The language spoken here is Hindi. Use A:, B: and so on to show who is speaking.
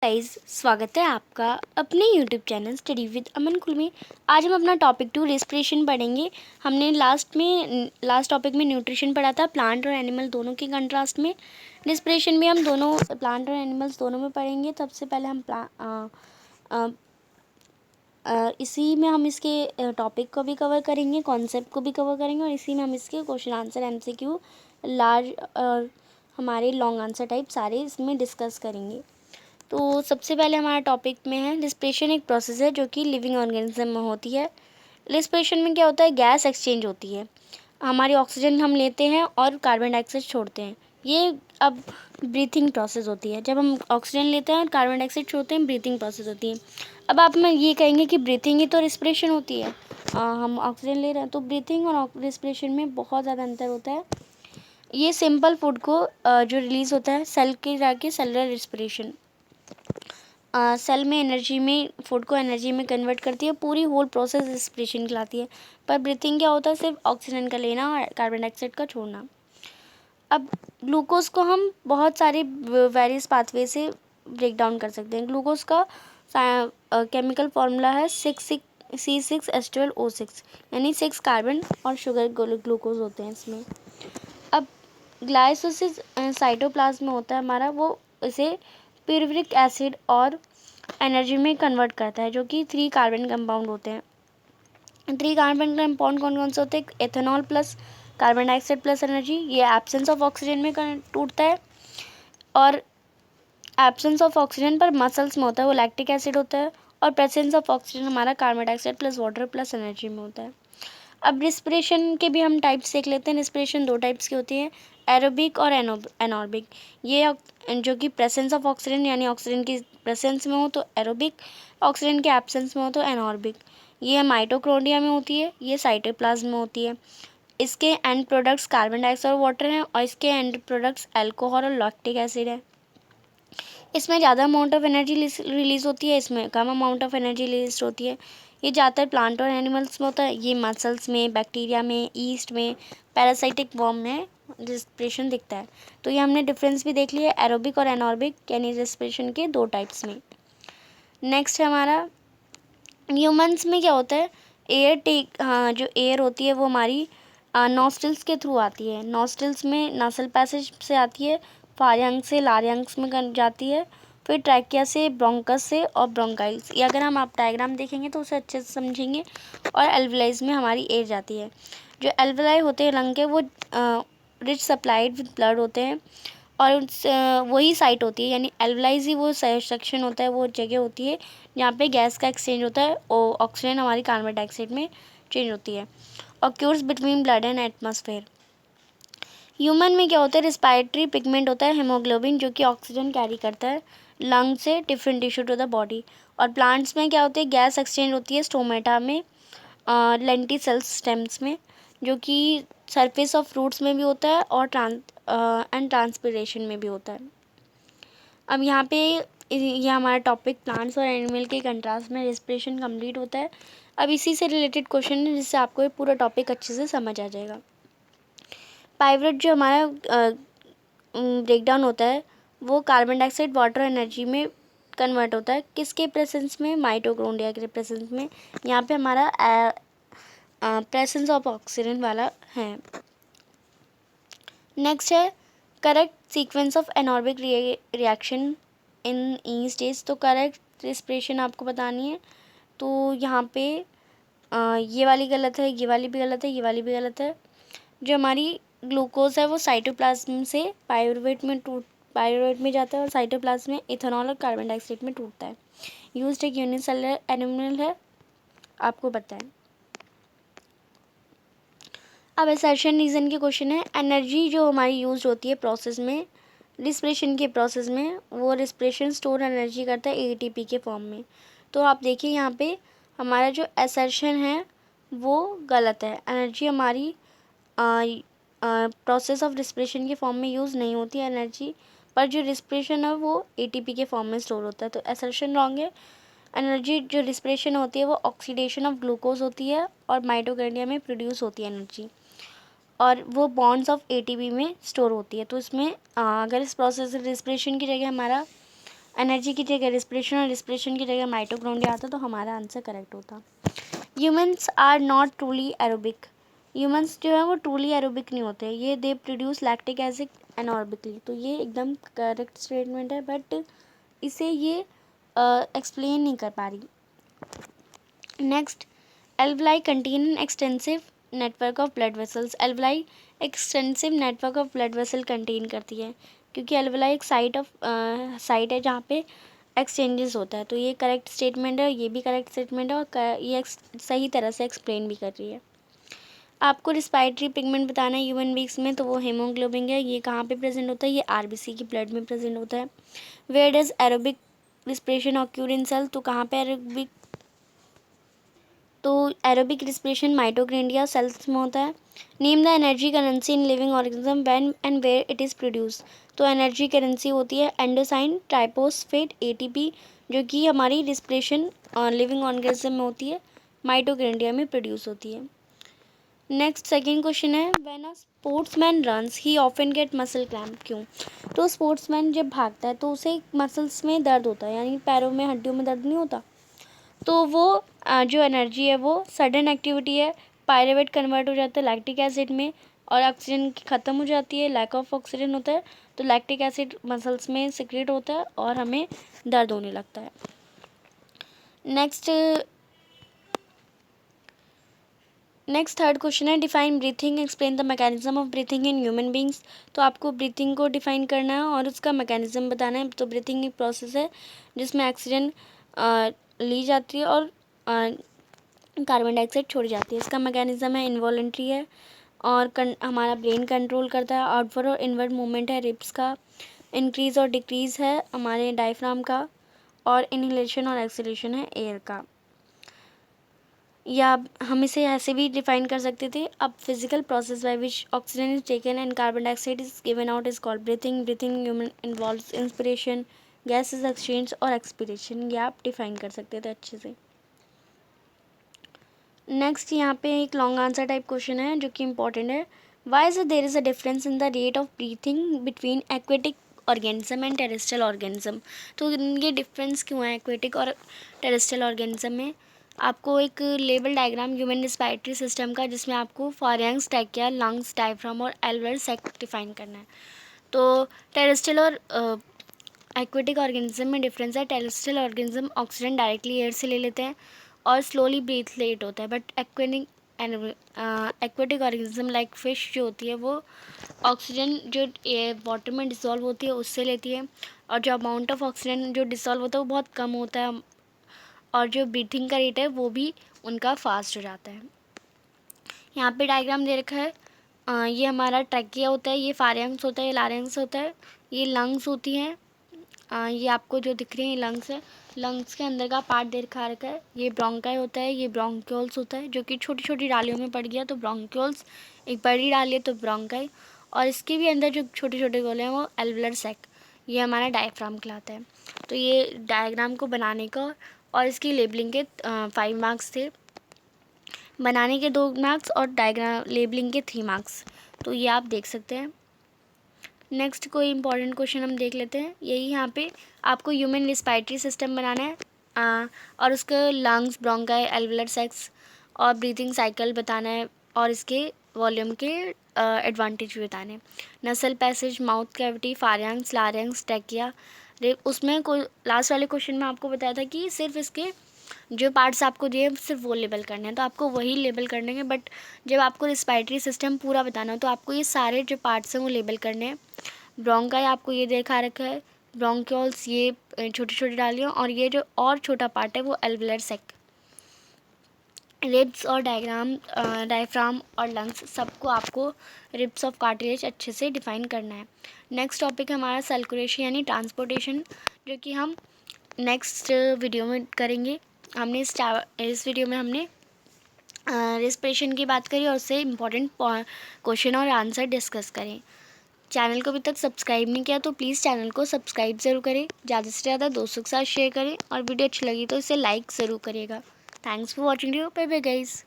A: गाइस, स्वागत है आपका अपने यूट्यूब चैनल स्टडी विद अमन कुल में। आज हम अपना टॉपिक 2 रेस्पिरेशन पढ़ेंगे। हमने लास्ट टॉपिक में न्यूट्रिशन पढ़ा था, प्लांट और एनिमल दोनों के कंट्रास्ट में। रेस्पिरेशन में हम दोनों प्लांट और एनिमल्स दोनों में पढ़ेंगे। सबसे पहले हम इसी में हम इसके टॉपिक को भी कवर करेंगे, कॉन्सेप्ट को भी कवर करेंगे और इसी में हम इसके क्वेश्चन आंसर MCQ लार्ज और हमारे लॉन्ग आंसर टाइप सारे इसमें डिस्कस करेंगे। तो सबसे पहले हमारा टॉपिक में है रिस्पिरेशन। एक प्रोसेस है जो कि लिविंग ऑर्गेनिज्म में होती है। रिस्पिरेशन में क्या होता है, गैस एक्सचेंज होती है। हमारी ऑक्सीजन हम लेते हैं और कार्बन डाइऑक्साइड छोड़ते हैं। ये अब ब्रीथिंग प्रोसेस होती है। जब हम ऑक्सीजन लेते हैं और कार्बन डाइऑक्साइड छोड़ते हैं, ब्रीथिंग प्रोसेस होती है। अब आप में ये कहेंगे कि ब्रीथिंग ही तो रिस्पिरेशन होती है। हम ऑक्सीजन ले रहे हैं, तो ब्रीथिंग और रिस्पिरेशन में बहुत ज़्यादा अंतर होता है। ये सिंपल फूड को जो रिलीज़ होता है सेल के जाके सेलुलर रिस्पिरेशन, सेल में एनर्जी में फूड को एनर्जी में कन्वर्ट करती है। पूरी होल प्रोसेस रिस्पिरेशन कहलाती है। पर ब्रीथिंग क्या होता है, सिर्फ ऑक्सीजन का लेना और कार्बन डाइऑक्साइड का छोड़ना। अब ग्लूकोज को हम बहुत सारे वेरियस पाथवे से ब्रेक डाउन कर सकते हैं। ग्लूकोज का केमिकल फॉर्मूला है C6H12O6, यानी 6 कार्बन और शुगर ग्लूकोज होते हैं इसमें। अब ग्लाइकोसिस साइटोप्लाज्म में होता है हमारा, वो इसे प्यूरिक एसिड और एनर्जी में कन्वर्ट करता है, जो कि 3 कार्बन कंपाउंड होते हैं। 3 कार्बन कंपाउंड कौन कौन से होते हैं? Ethanol plus carbon dioxide plus energy. ये एब्सेंस ऑफ ऑक्सीजन में टूटता है, और एब्सेंस ऑफ ऑक्सीजन पर मसल्स में होता है, वो लैक्टिक एसिड होता है। और प्रेजेंस ऑफ ऑक्सीजन हमारा carbon dioxide plus water plus energy में होता है। अब रिस्पिरेशन के भी हम टाइप्स देख लेते हैं। रिस्पिरेशन 2 टाइप्स की होती है, एरोबिक और एनोबिक। ये जो कि प्रेजेंस ऑफ ऑक्सीजन यानी ऑक्सीजन की प्रेजेंस में हो तो एरोबिक, ऑक्सीजन के एब्सेंस में हो तो एनोबिक। ये माइटोकॉन्ड्रिया में होती है, ये साइटोप्लाज्म में होती है। इसके एंड प्रोडक्ट्स कार्बन डाइऑक्साइड और वाटर हैं, और इसके एंड प्रोडक्ट्स अल्कोहल और लैक्टिक एसिड है। इसमें ज़्यादा अमाउंट ऑफ एनर्जी रिलीज होती है, इसमें कम अमाउंट ऑफ एनर्जी रिलीज होती है। ये ज़्यादातर प्लांट और एनिमल्स में होता है। ये मसल्स में, बैक्टीरिया में, ईस्ट में, पैरासाइटिक वॉर्म में रिस्पिरेशन दिखता है। तो ये हमने डिफरेंस भी देख लिया, एरोबिक और एनोबिक यानी रिस्पिरेशन के 2 टाइप्स में। नेक्स्ट है हमारा ह्यूमंस में क्या होता है, जो एयर होती है वो हमारी नॉस्ट्रल्स के थ्रू आती है। नॉस्ट्रल्स में नासल पैसेज से आती है, फारिंक्स से लारिंक्स में जाती है, फिर ट्रैकिया से, ब्रोंकस से और ब्रोंकाइल्स। ये अगर हम आप डायग्राम देखेंगे तो उसे अच्छे से समझेंगे। और एल्वलाइज में हमारी एयर जाती है। जो एल्वलाई होते हैं लंग के, वो रिच सप्लाइड विद ब्लड होते हैं, और वही साइट होती है, यानी एल्वलाइज ही वो सेक्शन होता है, वो जगह होती है जहाँ पे गैस का एक्सचेंज होता है और ऑक्सीजन हमारी कार्बन डाइऑक्साइड में चेंज होती है। Occurs between blood and atmosphere. Human में क्या होता है, रिस्पायरेटरी पिगमेंट होता है हीमोग्लोबिन, जो कि ऑक्सीजन कैरी करता है लंग से different tissue to the body. और प्लांट्स में क्या होती है, गैस एक्सचेंज होती है स्टोमेटा में, लेंटिसेल्स स्टेम्स में, जो कि सरफेस ऑफ फ्रूट्स में भी होता है और ट्रांसपिरेशन में भी होता है। अब यहाँ पे ये हमारा टॉपिक प्लांट्स और एनिमल के कंट्रास्ट में रिस्पिरेशन कंप्लीट होता है। अब इसी से रिलेटेड क्वेश्चन है, जिससे आपको ये पूरा टॉपिक अच्छे से समझ आ जाएगा। पाइवरेट जो हमारा ब्रेकडाउन होता है, वो कार्बन डाइऑक्साइड वाटर एनर्जी में कन्वर्ट होता है। किसके प्रेजेंस में? माइटोकॉन्ड्रिया के प्रेजेंस में। यहाँ पे हमारा प्रेजेंस ऑफ ऑक्सीजन वाला है। नेक्स्ट है correct sequence of anaerobic reaction in E stage. तो करेक्ट रिस्पिरेशन आपको बतानी है। तो यहाँ पे ये वाली गलत है, ये वाली भी गलत है, ये वाली भी गलत है। जो हमारी ग्लूकोज है वो साइटोप्लाज्म से पाइरूवेट में जाता है, और साइटोप्लाज्म में इथेनॉल और कार्बन डाइऑक्साइड में टूटता है। यूज्ड एक यूनिसेलुलर एनिमल है, आपको पता है। अब असर्शन रीज़न के क्वेश्चन है। एनर्जी जो हमारी यूज होती है प्रोसेस में, रिस्पिरेशन के प्रोसेस में, वो रिस्पिरेशन स्टोर एनर्जी करता है एटीपी के फॉर्म में। तो आप देखिए यहाँ पे हमारा जो असर्शन है वो गलत है। एनर्जी हमारी प्रोसेस ऑफ रिस्पिरेशन के फॉर्म में यूज़ नहीं होती है एनर्जी, पर जो रिस्पिरेशन है वो एटीपी के फॉर्म में स्टोर होता है। तो असर्शन रॉन्ग है। एनर्जी जो रिस्पिरेशन होती है वो ऑक्सीडेशन ऑफ ग्लूकोज होती है, और माइटोकॉन्ड्रिया में प्रोड्यूस होती है एनर्जी, और वो बॉन्ड्स ऑफ एटीपी में स्टोर होती है। तो इसमें अगर इस प्रोसेस रिस्पिरेशन की जगह हमारा एनर्जी की जगह रिस्पिरेशन और रिस्पिरेशन की जगह माइटोकॉन्ड्रिया आता तो हमारा आंसर करेक्ट होता। Humans are not truly aerobic. Humans जो है वो ट्रूली एरोबिक नहीं होते, ये they produce lactic acid anaerobically. तो ये एकदम करेक्ट स्टेटमेंट है, बट इसे ये एक्सप्लेन नहीं कर पा रही। Next, alveoli contain an extensive network of blood vessels. Alveoli extensive network of blood vessel contain करती है, क्योंकि एल्वलाई एक साइट है जहाँ पे एक्सचेंजेस होता है। तो ये करेक्ट स्टेटमेंट है, ये भी करेक्ट स्टेटमेंट है, और ये सही तरह से एक्सप्लेन भी कर रही है। आपको रिस्पायरेटरी पिगमेंट बताना है ह्यूमन बींग्स में, तो वो हेमोग्लोबिन है। ये कहाँ पे प्रेजेंट होता है? ये आरबीसी की ब्लड में प्रेजेंट होता है। Where does aerobic respiration occur in cell? तो कहाँ पे एरोबिक रिस्पिरेशन माइटोकॉन्ड्रिया सेल्स में होता है। Name the energy currency in living organism when and where it is produce? तो एनर्जी करेंसी होती है एंडोसाइन ट्राइफॉस्फेट एटीपी, जो कि हमारी रिस्पिरेशन लिविंग ऑर्गेनिज्म में होती है, माइटोकॉन्ड्रिया में प्रोड्यूस होती है। नेक्स्ट सेकेंड क्वेश्चन है, when a sportsman runs he often get muscle cramp. क्यों? तो स्पोर्ट्समैन जब भागता है तो उसे मसल्स में दर्द होता है, यानी पैरों में हड्डियों में दर्द नहीं होता। तो वो जो एनर्जी है वो सडन एक्टिविटी है, पायरेवेट कन्वर्ट हो जाता है लैक्टिक एसिड में, और ऑक्सीजन की ख़त्म हो जाती है, लैक ऑफ ऑक्सीजन होता है, तो लैक्टिक एसिड मसल्स में सिक्रेट होता है और हमें दर्द होने लगता है। नेक्स्ट थर्ड क्वेश्चन है, define breathing, explain the mechanism of breathing in human beings. तो आपको ब्रीथिंग को डिफाइन करना है और उसका मैकेनिज्म बताना है। तो ब्रीथिंग एक प्रोसेस है जिसमें ऑक्सीजन ली जाती है और कार्बन डाइऑक्साइड छोड़ी जाती है। इसका मैकेनिज्म है इनवॉलेंट्री है, और हमारा ब्रेन कंट्रोल करता है। आउटवर्ड और इनवर्ड मूवमेंट है रिब्स का। इंक्रीज और डिक्रीज है हमारे डायफ्राम का, और इनहेलेशन और एक्सहेलेशन है एयर का। या हम इसे ऐसे भी डिफाइन कर सकते थे, अब physical process by which oxygen is taken and carbon dioxide is given out is called breathing. Breathing human involves inspiration, gases exchange और एक्सपीरेशन। ये आप डिफाइन कर सकते थे अच्छे से। नेक्स्ट यहाँ पे एक लॉन्ग आंसर टाइप क्वेश्चन है जो कि इंपॉर्टेंट है। Why is there is a difference in the rate of breathing between aquatic organism and terrestrial organism? तो ये डिफरेंस क्यों है एक्वेटिक और टेरेस्ट्रियल ऑर्गेनिज्म में? आपको एक level diagram human respiratory system का, जिसमें आपको फारिंक्स, ट्रैकिया, लंग्स, डायफ्राम और एल्वेयर सैक डिफाइन करना है। तो टेरेस्ट्रियल और एक्वेटिक ऑर्गेनिज्म में डिफरेंस है। Terrestrial organism oxygen directly air से ले लेते हैं और स्लोली ब्रीथ लेट होता है, but aquatic organism like fish जो होती है वो ऑक्सीजन जो वाटर में डिसॉल्व होती है उससे लेती है, और जो अमाउंट ऑफ ऑक्सीजन जो डिसॉल्व होता है वो बहुत कम होता है, और जो ब्रीथिंग का रेट है वो भी उनका फास्ट हो जाता है। यहाँ पे डायग्राम दे रखा है, ये हमारा ट्रैकिया होता है, ये फारिंक्स होता है, ये लारिंक्स होता है, ये लंग्स होती हैं। ये आपको जो दिख रही है लंग्स है, लंग्स के अंदर का पार्ट दे रखा है, ये ब्रोंकाई होता है, ये ब्रोंक्यूल्स होता है, जो कि छोटी छोटी डालियों में पड़ गया तो ब्रोंक्यूल्स, एक बड़ी डाली है तो ब्रोंकाई, और इसके भी अंदर जो छोटे छोटे गोले हैं वो एल्वुलर सैक, ये हमारा डायफ्राम कहलाता है। तो ये डायग्राम को बनाने का और इसकी लेबलिंग के 5 मार्क्स थे, बनाने के 2 मार्क्स और डायग्राम लेबलिंग के 3 मार्क्स। तो ये आप देख सकते हैं। नेक्स्ट कोई इंपॉर्टेंट क्वेश्चन हम देख लेते हैं। यही यहाँ पे आपको ह्यूमन रिस्पायरेटरी सिस्टम बनाना है, और उसके लंग्स, ब्रोंकाई, एल्वुलर सैक्स और ब्रीथिंग साइकिल बताना है, और इसके वॉल्यूम के एडवांटेज भी बताने। नसल पैसेज, माउथ कैविटी, फारिंक्स, लारिंक्स, ट्रैकिया, उसमें कोई लास्ट वाले क्वेश्चन में आपको बताया था कि सिर्फ इसके जो पार्ट्स आपको दिए सिर्फ वो लेबल करने हैं, तो आपको वही लेबल करने हैं। बट जब आपको रिस्पायरेटरी सिस्टम पूरा बताना हो तो आपको ये सारे जो पार्ट्स हैं वो लेबल करने हैं। ब्रोंकाई आपको ये देखा रखा है, ब्रोंक्यूल्स ये छोटी छोटी डालियाँ, और ये जो और छोटा पार्ट है वो एल्वुलर सैक। रिब्स और डायफ्राम और लंग्स सबको आपको रिब्स ऑफ कार्टिलेज अच्छे से डिफाइन करना है। नेक्स्ट टॉपिक हमारा सर्कुलेशन यानी ट्रांसपोर्टेशन, जो कि हम नेक्स्ट वीडियो में करेंगे। हमने इस वीडियो में हमने रेस्पिरेशन की बात करी और उससे इम्पॉर्टेंट क्वेश्चन और आंसर डिस्कस करें। चैनल को अभी तक सब्सक्राइब नहीं किया तो प्लीज़ चैनल को सब्सक्राइब ज़रूर करें, ज़्यादा से ज़्यादा दोस्तों के साथ शेयर करें, और वीडियो अच्छी लगी तो इसे लाइक ज़रूर करिएगा। Thanks for watching you, bye bye guys.